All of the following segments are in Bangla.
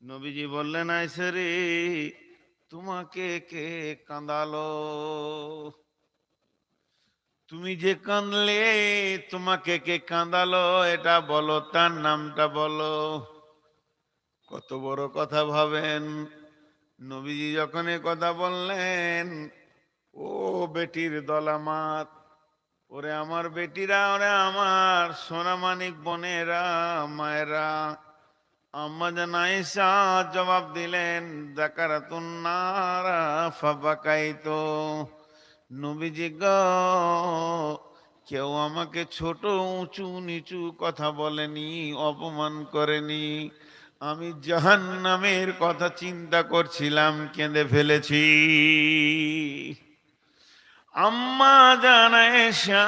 নবীজি বললেন, আয়েশা রে, তোমাকে কে কাঁদালো? তুমি যে কাঁদলে, তোমাকে কে কাঁদালো এটা বলো, তার নামটা বলো। কত বড় কথা ভাবেন। নবীজি যখন এ কথা বললেন, ও বেটির দল আমার, ওরে আমার বেটিরা, ওরে আমার সোনামানিক বোনেরা, মায়েরা, আম্মা জান আয়েশা জবাব দিলেন, যাকারাতুন নারা ফাবাকাইতো। নবীজি গো, কেউ আমাকে ছোট উঁচু নিচু কথা বলেনি, অপমান করেনি। আমি জাহান্নামের কথা চিন্তা করছিলাম, কেঁদে ফেলেছি। আম্মা জান আয়েশা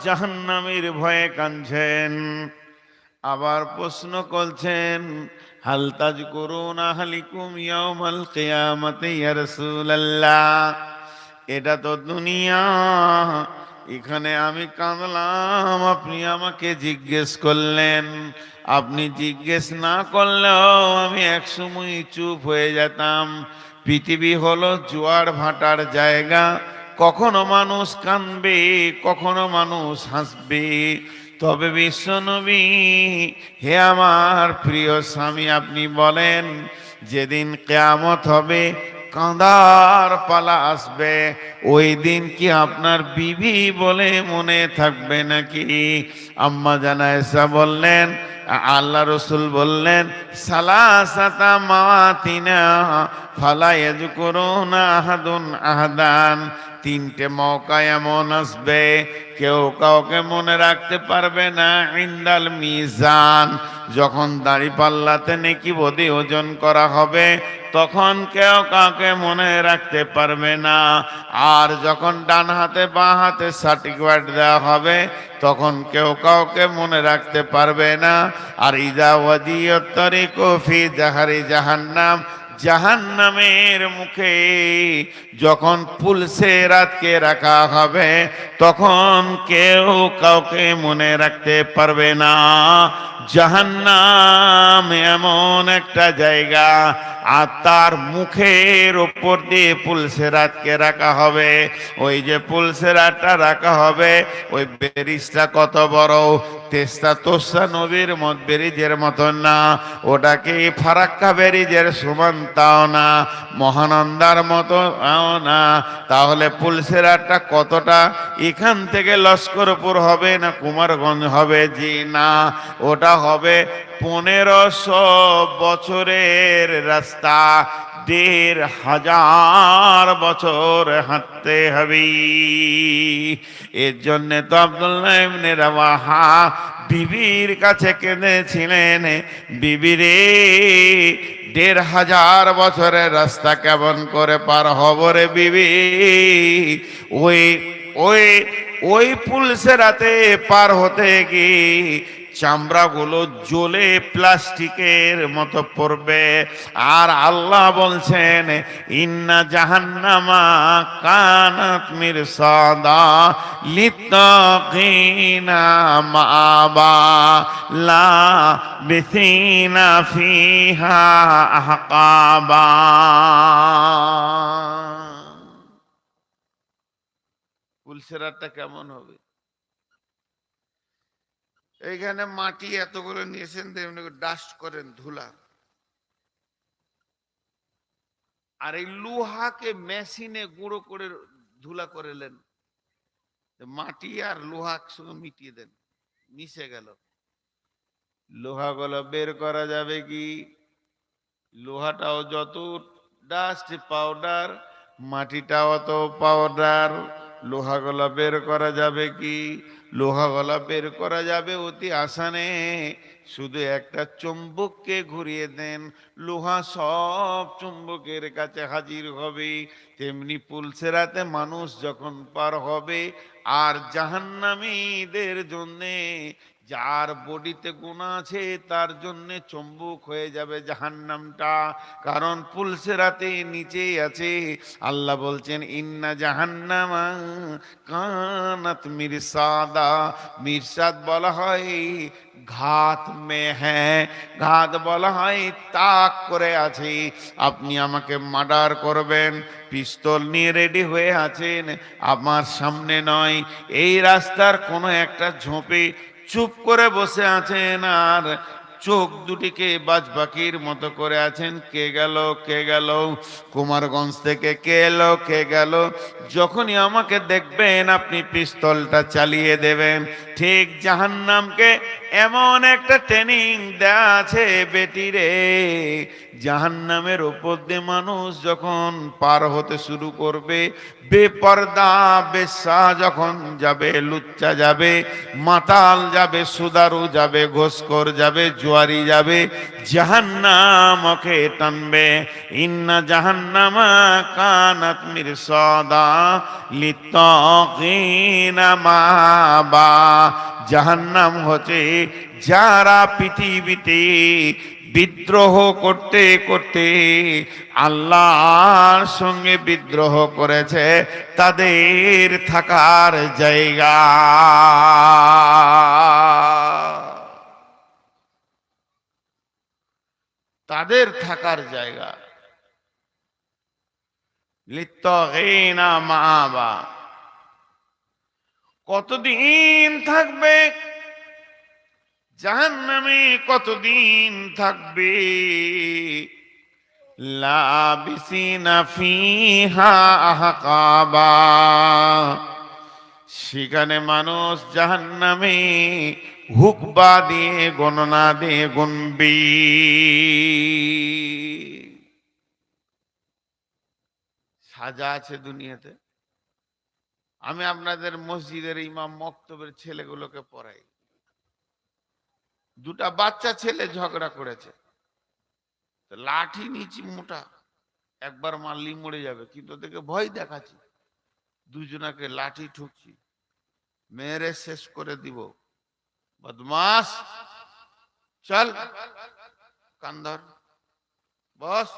জাহান্নামের ভয়ে কাঁদছেন। আবার প্রশ্ন করছেন, হাল তাযকুরুনা আহলিকুম ইয়াউমাল কিয়ামাতি ইয়া রাসূলুল্লাহ। এটা তো দুনিয়া, এখানে আমি কাঁদলাম, আপনি আমাকে জিজ্ঞেস করলেন। আপনি জিজ্ঞেস না করলেও আমি একসময় চুপ হয়ে যেতাম। পৃথিবী হলো জোয়ার ভাটার জায়গা, কখনো মানুষ কাঁদবে, কখনো মানুষ হাসবে। তবে বিশ্বনবী, হে আমার প্রিয় স্বামী, আপনি বলেন, যেদিন কিয়ামত হবে, কাঁদার পালা আসবে, ওই দিন কি আপনার বিবি বলে মনে থাকবে নাকি? আম্মা জান আয়েশা বললেন, আল্লাহ রসুল বললেন, সালাসাতা মাওয়াতিনা ফালা ইয়াযকুরুনা আহাদুন আহাদান। তিনটে মৌকা এমন আসবে, কেউ কাউকে মনে রাখতে পারবে না। ইনদাল মিজান, যখন দাঁড়িপাল্লাতে নেকি বদি ওজন করা হবে, তখন কেউ কাউকে মনে রাখতে পারবে না। আর যখন ডান হাতে বাঁ হাতে সার্টিফিকেট দেওয়া হবে, তখন কেউ কাউকে মনে রাখতে পারবে না। আর ইদা ওয়াদিয়াত তারিকু ফি জাহারি জাহান্নাম, জাহান্নামের মুখে যখন পুলসে রাতকে রাখা হবে, তখন কেউ কাউকে মনে রাখতে পারবে না। জাহান্নাম এমন একটা জায়গা, আর তার মুখের ওপর দিয়ে পুলসেরাতকে রাখা হবে। ওই যে পুলসেরাতটা রাখা হবে, ওই ব্রিজটা কত বড়, তেস্তা তোস্তা নবীর মত ব্রিজের মতন না, ওটাকে ফারাক্কা ব্রিজের সমান তাও না, মহানন্দার মতো না। তাহলে পুলসেরাতটা কতটা? এখান থেকে লস্করপুর হবে না কুমারগঞ্জ হবে? জি না, ওটা হবে 1500 বছরের রাস্তা, 1500 বছর হাঁটতে হবে। এর জন্য তো আব্দুল্লাহ ইবনে রাওয়াহা বিবির কাছে কেঁদেছিলেন, বিবি রে, 1500 বছরের রাস্তা কেমন করে পার হব রে বিবি? ওই ওই ওই পুলসেরাতে পার হতে গিয়ে চামড়াগুলো জ্বলে প্লাস্টিকের মতো পড়বে। আর আল্লাহ বলছেন, ইন্না জাহান্নামা কানাত মিরসাদা লিত্তাকিনা মাআবা লাবিসিনা ফিহা আহকাবা। পুলসেরাতটা কেমন হবে? এইখানে মাটি এতগুলো নিয়েছেন, তেমনি ডাস্ট করেন, ধুলা। আর এই লোহাকে মেশিনে গুঁড়ো করে ধুলা করেলেন, মাটি আর লোহা একসঙ্গে মিটিয়ে দেন, মিশে গেল। লোহাগুলো বের করা যাবে কি? লোহাটাও যত ডাস্ট পাউডার, মাটিটাও অত পাউডার। লোহাগুলো বের করা যাবে কি? লোহাগুলো বের করা যাবে অতি আসানে। শুধু একটা চুম্বককে ঘুরিয়ে দেন, লোহা সব চুম্বকের কাছে হাজির হবে। তেমনি পুলসেরাতে মানুষ যখন পার হবে, আর জাহান্নামীদের জন্যে যার বডিতে গুনাহ আছে তার জন্য চম্বুক হয়ে যাবে জাহান্নামটা, কারণ পুলসিরাতে নিচেই আছে। আল্লাহ বলছেন ইন্না জাহান্নামা কানাত মিরসাদা। মিরসাদ বলা হয় ঘাত মে হ্যাঁ, ঘাত বলা হয় তাক করে আছে। আপনি আমাকে মার্ডার করবেন, পিস্তল নিয়ে রেডি হয়ে আছেন, আমার সামনে নয়, এই রাস্তার কোনো একটা ঝোপে চুপ করে বসে আছেন, আর চোখ দুটিকে বাজপাখির মতো করে আছেন, কে গেল কে গেল, কুমারগঞ্জ থেকে কে এলো কে গেল। যখনই আমাকে দেখবেন আপনি পিস্তলটা চালিয়ে দেবেন। ঠিক জাহান্নামকে এমন একটা ট্রেনিং দেয়া আছে বেটিরে, জাহান্নামের ওপর দিয়ে মানুষ যখন পার হতে শুরু করবে, বেপর্দা বেশ্যা যখন যাবে, লুচ্চা যাবে, মাতাল যাবে, সুদারু যাবে, ঘোষখোর যাবে, জুয়ারি যাবে, জাহান্নাম ওকে টানবে। ইন্না জাহান্নামা কানাত মিরসাদা লিত্তাগিনা মাবা। জাহান্নাম হচ্ছে যারা পৃথিবীতে বিদ্রোহ করতে করতে আল্লাহর সঙ্গে বিদ্রোহ করেছে, তাদের থাকার জায়গা। তাদের থাকার জায়গা লিত্তাগিনা মাবা। কতদিন থাকবে জাহান্নামে, কতদিন থাকবে? লাবিসিনা ফিহা আহকাবা। সেখানে মানুষ জাহান্নামে হুকবা দিয়ে গণনা দিয়ে গুনবি। সাজা আছে দুনিয়াতে। আমি আপনাদের মসজিদের ইমাম মক্তবের ছেলেগুলোকে পড়াই। দুটা বাচ্চা ছেলে ঝগড়া করেছে, লাঠি নিচি মোটা, একবার মারলি মরে যাবে, কিন্তু ওদেরকে ভয় দেখাচ্ছি, দুজনাকে লাঠি ঠুকছি, মেরে শেষ করে দিব। বদমাস, চল কান্দর, বস,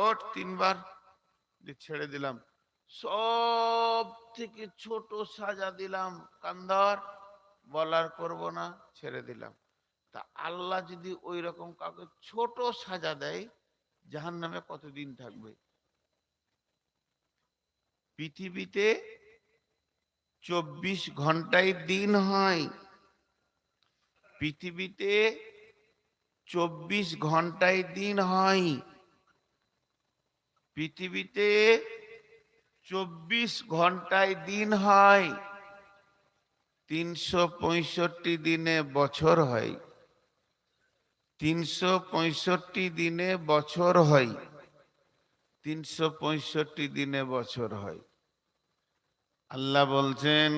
ওঠ, তিনবার ছেড়ে দিলাম। সব থেকে ছোট সাজা দিলাম, কান্দর, বলার করব না, ছেড়ে দিলাম। তা আল্লাহ যদি ওই রকম কাউকে ছোট সাজা দেয়, জাহান্নামে কতদিন থাকবে? পৃথিবীতে 24 ঘন্টায় দিন হয়, পৃথিবীতে 24 ঘন্টায় দিন হয়, পৃথিবীতে 24 ঘন্টায় দিন হয়, 365 দিনে বছর হয়, 365 দিনে বছর হয়, 365 দিনে বছর হয়। আল্লাহ বলছেন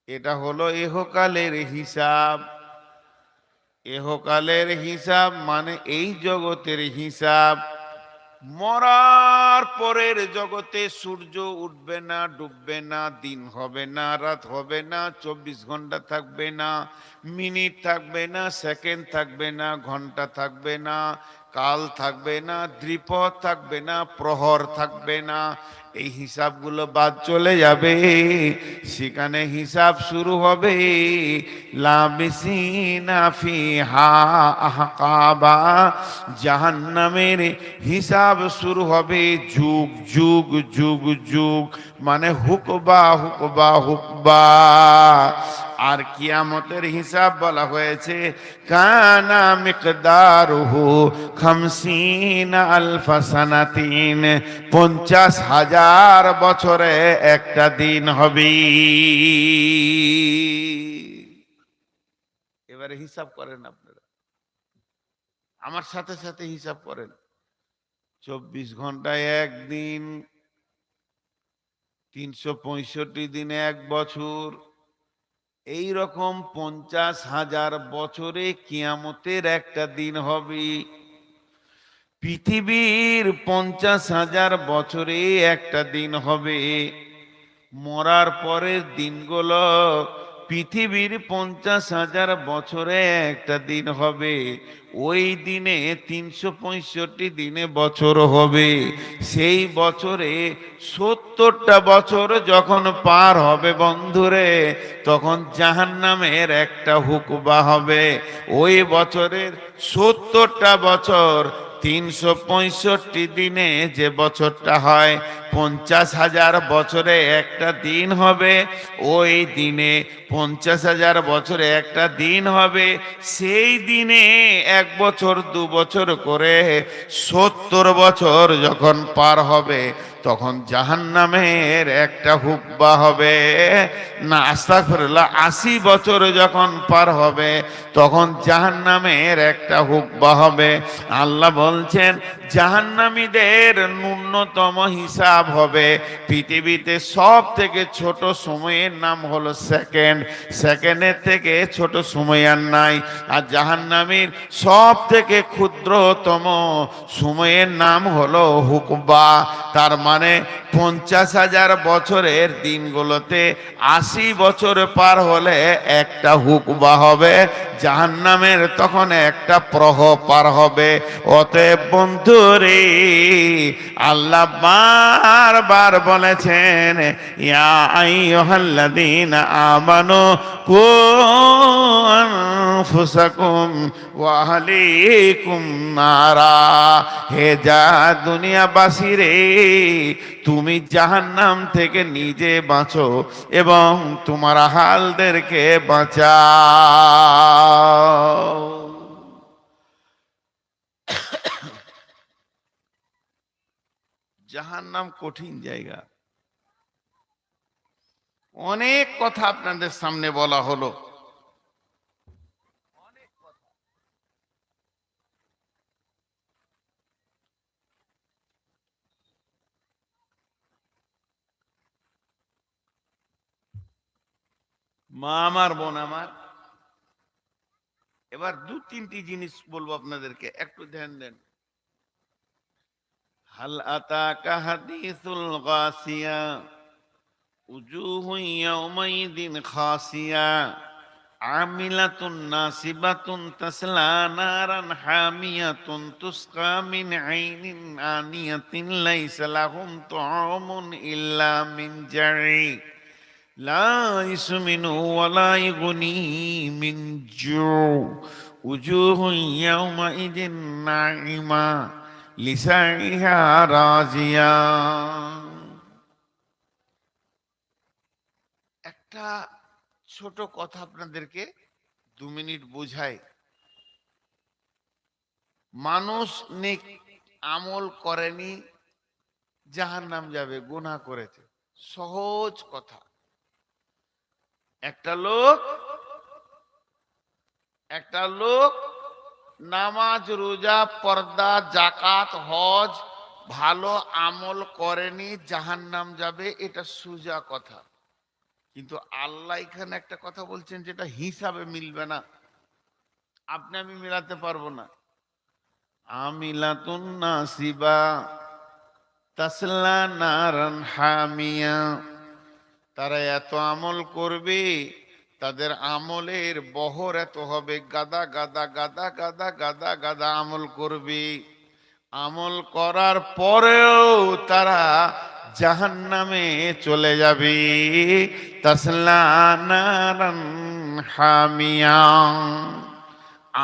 এটা হলো ইহকালের হিসাব। ইহকালের হিসাব মানে এই জগতের হিসাব। মরার পরের জগতে সূর্য উঠবে না, ডুববে না, দিন হবে না, রাত হবে না, 24 ঘন্টা থাকবে না, মিনিট থাকবে না, সেকেন্ড থাকবে না, ঘন্টা থাকবে না, কাল থাকবে না, দ্বিপদ থাকবে না, প্রহর থাকবে না। এই হিসাবগুলো বাদ চলে যাবে। সেখানে হিসাব শুরু হবে লাবিসিনা ফিহা আহকাবা। জাহান্নামের হিসাব শুরু হবে যুগ যুগ যুগ যুগ, মানে হুকবা হুকবা হুকবা। আর কিয়ামতের হিসাব বলা হয়েছে কানা মিকদারুহু 50 আলফ সানাতিন, 50,000 বছরে একটা দিন হবে। এবারে হিসাব করেন আপনারা, আমার সাথে সাথে হিসাব করেন। 24 ঘন্টায় একদিন, 365 দিনে এক বছর, এই রকম 50,000 বছরে কিয়ামতের একটা দিন হবে। পৃথিবীর 50,000 বছরে একটা দিন হবে। মরার পরের দিনগুলো পৃথিবীর 50,000 বছরে একটা দিন হবে, ওই দিনে 365 দিনে বছর হবে। সেই বছরে 70টা বছর যখন পার হবে বন্ধুরে, তখন জাহান্নামের একটা হুকুবা হবে। ওই বছরের 70টা বছর 365 দিনে যে বছরটা হয়, 50,000 বছরে একটা দিন হবে। ওই দিনে 50,000 বছরে একটা দিন হবে। সেই দিনে 1 বছর 2 বছর করে 70 বছর যখন পার হবে, তখন জাহান্নামের একটা হুকবা হবে। না আস্তাগফিরুল্লাহ, 80 বছর যখন পার হবে, তখন জাহান্নামের একটা হুকবা হবে। আল্লাহ বলছেন জাহান্নামীদের ন্যূনতম হিসাব হবে, পৃথিবীতে সব থেকে ছোট সময়ের নাম হলো সেকেন্ড, সেকেন্ডের থেকে ছোট সময় আর নাই। আর জাহান্নামীর সব থেকে ক্ষুদ্রতম সময়ের নাম হলো হুকবা। তার মানে 50,000 বছরের দিনগুলোতে 80 বছর পার হলে একটা হুকবা হবে, জাহান্নামের তখন একটা প্রহ পার হবে। অতএব বন্ধুরে, আল্লাহ বারবার বলেছেন ইয়া আইয়ুহাল্লাযীনা আমানু কু আনফুসাকুম ওয়া আহলিকুম নারা। হে যা দুনিয়াবাসী রে, তুমি জাহান্নাম থেকে নিজে বাঁচো এবং তোমার আহালদেরকে বাঁচাও। জাহান্নাম কঠিন জায়গা। অনেক কথা আপনাদের সামনে বলা হলো। মা আমার, বোন আমার, এবার 2-3টি জিনিস বলবো আপনাদেরকে, একটু ধ্যান দেন। হাল আতাকা হাদিসুল গাসিয়া উজুহুন ইয়াউমাইদিন খাসিয়া আমিলাতুন নাসিবাতুন তাসলা নারান হামিয়াতুন তুসকা মিন আইনিন আনিয়াতিন লাইসা লাহুম তুআমুন ইল্লা মিন জারি লা ইসমিনু ওয়ালা ইগুনি মিন জু উজুহুন ইয়াউমাইদিন নাইমা লিসাইহা রাজিয়া। একটা ছোট কথা আপনাদেরকে 2 মিনিট বোঝাই। মানুষ নেক আমল করেনি, জাহান্নাম যাবে, গুনাহ করেছে, সহজ কথা। একটা লোক নামাজ রোজা পর্দা জাকাত হজ ভালো আমল করেনি, জাহান্নাম যাবে, এটা সোজা কথা। কিন্তু আল্লাহ এখানে একটা কথা বলছেন যেটা হিসাবে মিলবে না, আপনি আমি মিলাতে পারবো না। আমিলাতুন নাসিবা তাসলা নারান হামিয়া। তারা এত আমল করবে, তাদের আমলের বহর এত হবে, গাদা গাদা গাদা গাদা গাদা গাদা আমল করবে। আমল করার পরেও তারা জাহান্নামে চলে যাবে। তাসলা নারান হামিয়া।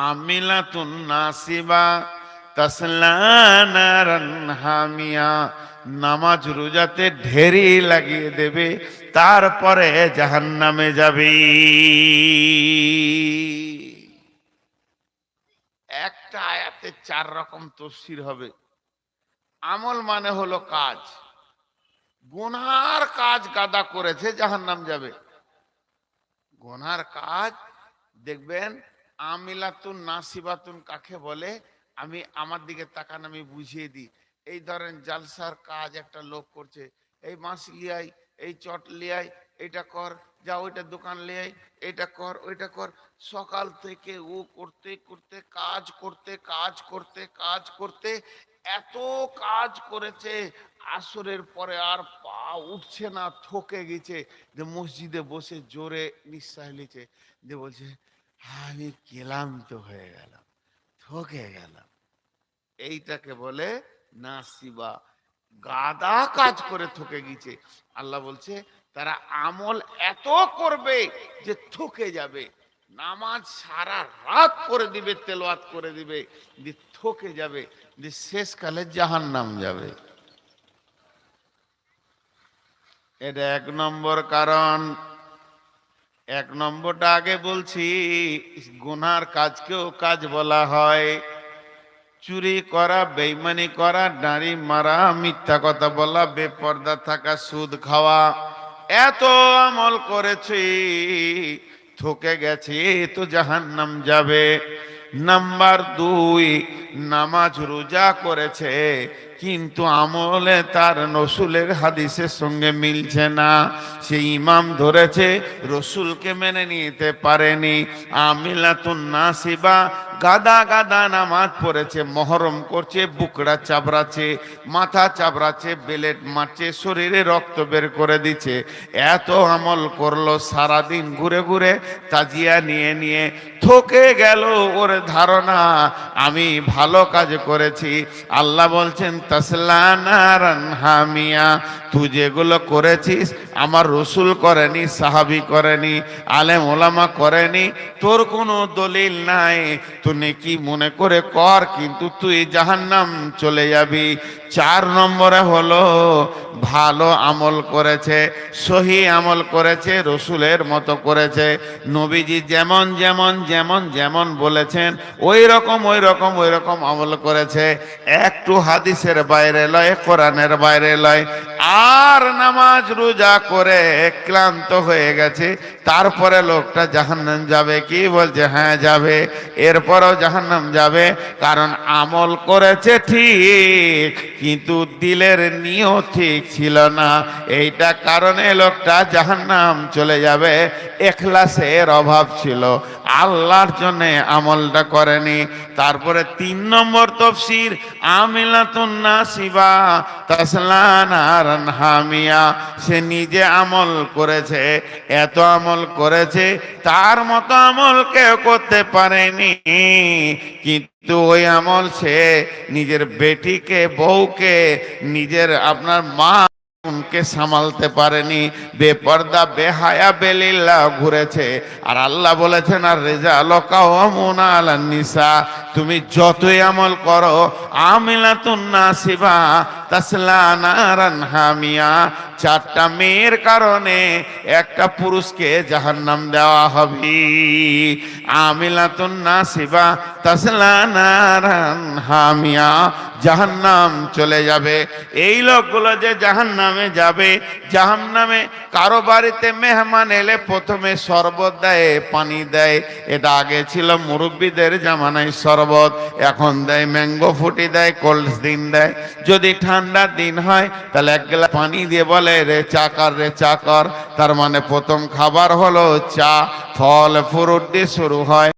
আমিলাতুন নাসিবা তাসলা নারান হামিয়া। নামাজ রোজাতে ঢেরি লাগিয়ে দেবে, তারপরে জাহান্নামে যাবে। একটা আয়াতে 4 রকম তাফসীর হবে। আমল মানে হলো কাজ, গুনার কাজ গাদা করেছে, জাহান্নাম যাবে। গুনার কাজ দেখবেন। আমিলাতুন নাসিবাতুন কাকে বলে, আমি আমার দিকে তাকান, আমি বুঝিয়ে দিই। এই ধরেন জালসার কাজ একটা লোক করছে, এই মাছ লিয়াই, এই চট লিয়াই, এটা কর, যা ওইটা দোকান লিয়াই, এটা কর ওইটা কর, সকাল থেকে ও করতে করতে কাজ করতে কাজ করতে কাজ করতে এত কাজ করেছে, আসরের পরে আর পা উঠছে না, থকে গেছে, যে মসজিদে বসে জোরে নিঃশ্বাস নিচ্ছে, যে বলছে আমি ক্লান্ত হয়ে গেলাম, থকে গেলাম। এইটাকে বলে নাসিবা, গাদা কাজ করে থকে গেছে। আল্লাহ বলছে তারা আমল এত করবে যে থকে যাবে, নামাজ সারা রাত করে দিবে, তেলাওয়াত করে দিবে, যে থকে যাবে, যে শেষকালে জাহান্নাম যাবে। এটা এক নম্বর কারণ। এক নম্বরটা আগে বলছি, গুনার কাজকেও কাজ বলা হয়। চুরি করা, বেঈমানি করা, নারী মারা, মিথ্যা কথা বলা, বেপর্দা থাকা, সুদ খাওয়া, এত আমল করেছি, থকে গেছে, তো জাহান্নাম যাবে। নাম্বার দুই, নামাজ রোজা করেছে কিন্তু আমলে তার রসুলের হাদিসের সঙ্গে মিলছে না। সে ইমাম ধরেছে, রসুলকে মেনে নিতে পারেনি। আমিলাতুন নাসিবা, গাদা গাদা নামাজ পড়েছে, মহরম করছে, বুকড়া চাবড়াচ্ছে, মাথা চাবড়াচ্ছে, বেলেট মারছে, শরীরে রক্ত বের করে দিচ্ছে, এত আমল করলো, সারাদিন ঘুরে ঘুরে তাজিয়া নিয়ে নিয়ে থকে গেল। ওর ধারণা আমি ভালো কাজ করেছি। আল্লাহ বলছেন তাসলা নারান হামিয়া, তুই যেগুলো করেছিস আমার রসুল করেনি, সাহাবি করেনি, আলেম ওলামা করেনি, তোর কোনো দলিল নাই, তুই কি মনে করে কর, কিন্তু তুই জাহান্নাম চলে যাবি। চার নম্বরে হলো ভালো আমল করেছে, সহি আমল করেছে, রসুলের মতো করেছে, নবীজি যেমন যেমন যেমন যেমন বলেছেন ওই রকম ওই রকম ওই রকম আমল করেছে, একটু হাদিসের বাইরে লয়, কোরআনের বাইরে লয়। আর নামাজ রোজা করে ক্লান্ত হয়ে গেছে, তারপরে লোকটা জাহান্নাম যাবে কি? বলছে হ্যাঁ যাবে। এরপরও জাহান্নাম যাবে, কারণ আমল করেছে ঠিক কিন্তু দিলের নিয়ত ঠিক ছিল না। এইটা কারণে লোকটা জাহান্নাম চলে যাবে। ইখলাসের অভাব ছিল, আল্লাহর জন্য আমলটা করেনি। তারপরে তিন নম্বর তফসির, আমিলাতুন নাসিবা তাসলা নারান হামিয়া, সে নিজে আমল করেছে, এত আমল করেছে, তার মতো আমল কেউ করতে পারেনি, কিন্তু ওই আমল সে নিজের বেটিকে, বউকে, নিজের আপনার মা উনকে সামালতে পারেনি, বেপর্দা বেহায়া বেলিল্লা ঘুরেছে। আর আল্লাহ বলেছেন আর রিজালু কাওয়ামুন আলান নিসা, তুমি যতই আমল করো, আমিলাতুন নাসিবা তাসলা নারান হামিয়া, চারটা মেয়ের কারণে একটা পুরুষকে জাহান্নাম দেওয়া হবে। আমিলাতুন নাসিবা তাসলা নারান হামিয়া, জাহান্নাম চলে যাবে। এই লোকগুলো যে জাহান্নামে যাবে, জাহান্নামে কারো বাড়িতে মেহমান এলে প্রথমে শরবত দেয়, পানি দেয়। এটা আগে ছিল মুরব্বীদের জামানায় শরবত, এখন দেয় ম্যাঙ্গো ফুটি দেয়, কোল্ড ড্রিঙ্ক দেয়। যদি ঠান্ডার দিন হয় তাহলে এক গ্লাস পানি দিয়ে বলে রে চা কর, রে চা কর। তার মানে প্রথম খাবার হলো চা, ফল ফ্রুট দিয়ে শুরু হয়।